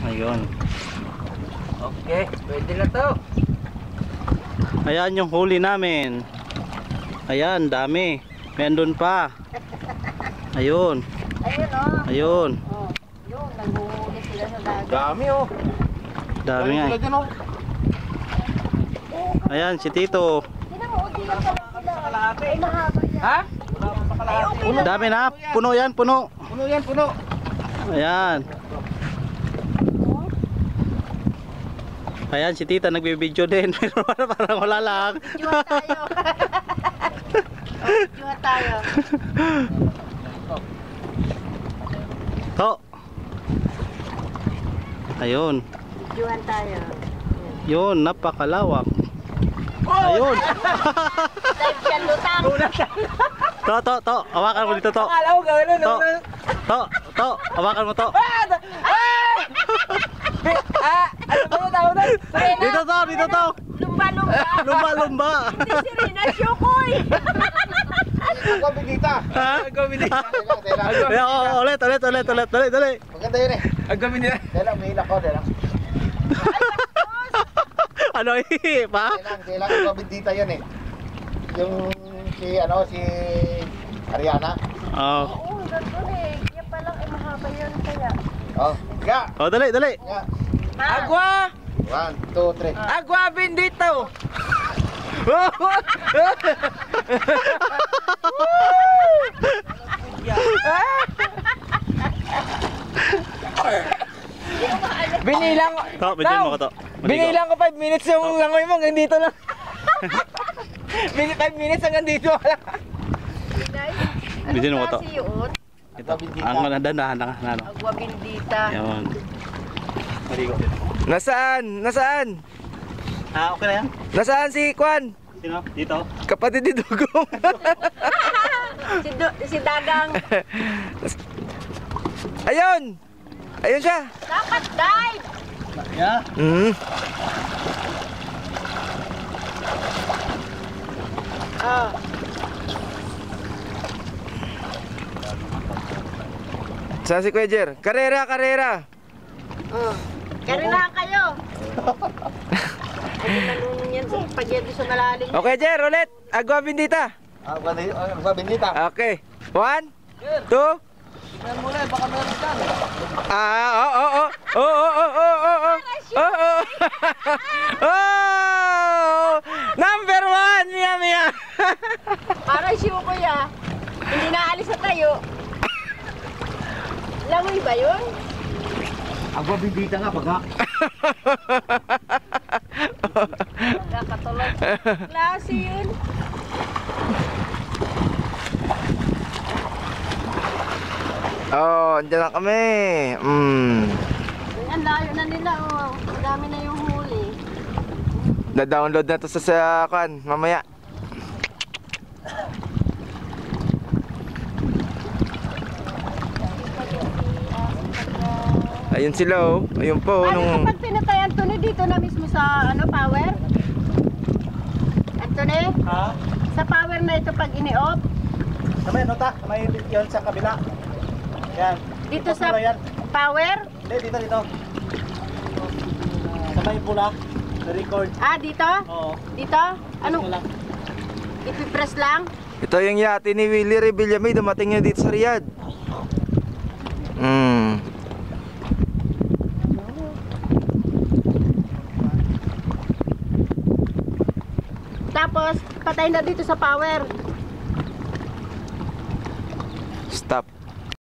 Ayun. Okay, pwede na to. Ayan yung huli namin. Ayan, dami. Meron pa. Ayun. Ayun oh. Ayun. Oh, yun, nanghuhuli sila sa dagat. Dami oh. Dami nga. Sila dyan oh. Ayan, si Tito. Tingnan mo, di lang pala sila. Ay, mahaba yan. Ha? Ay, okay lang. Dami na. Puno yan, puno. Puno yan, puno. Ayan. Ayan, si Tita nagbibideo din. Pero parang wala lang. Juha tayo. Juha tayo. To. Ayun. Juhan tayo. Yun, napakalawak. Ayun. Live yan, lutang. To. Hawakan mo dito, to. Akala ko gawin nun. To. Hawakan mo, to. Ano ba yung tawag doon? Dito, to. Lumba-lumba. Lumba. Hindi si Rina Shukoy. Ako bigita. Ha? Ako bigita. Ulit. Dali. Maganda yun eh. Ako bigita. Dala, may hila ko. Dala. Ano pa? Dala, ako bigita yan eh. Yung si Ariana. Oh. Oo, gano'n eh. Yan palang ay mahaba yun kaya. Oh, ga. Oh, dali. Ga. Agua! 1, 2, 3. Agua bendito! Binilang To, bigyan mo ko, to. Binilang ko 5 minutes yung langoy mo hanggang dito lang. 5 minutes hanggang dito lang. Bigyan mo ko, to. Kasi yun? Ito. Ang dahan na. Agua bendita. Ayun. Maligo din. Nasaan? Okay na yan. Nasaan si Kwan? Sino? Dito. Kapatid ni Dugong. Si Dagang. Ayun siya. Dapat dive! Yeah. Ah. Saan si Kuya Jer? Karera. Karinahan kayo. Ay, tanong yan sa spaghetti sa malalim. Okay, Jer, ulit. Agua bendita. Agua bendita. Okay. 1, 2. Tignan mo na, baka meron ka. Number 1, Mia. Parang siyo ko ya. Hindi naalis sa tayo. Langoy ba yun? Agua bendita nga, baga. Nakatulog. Klase yun. Oh, andyan na kami. Ang layo na nila, oh. Madami na yung huli. Da-download na to sa Kwan, mamaya. Ayun sila oh. Ayun po Ano kapag pinatay Anthony dito na mismo sa power? Anthony? Ha? Sa power na ito pag ini-off? Kamay, nota. Kamay yun sa kabila. Yan. Dito Ipos sa mo lang yan. power? Hindi, dito. Kamay pula. Na-record. Ah, dito? Oo. Dito? Ano? Ano? Ipipress lang? Ito yung yate ni Willie Revillame, dumating niya dito sa Riyadh. Tapos, patay na dito sa power. Stop.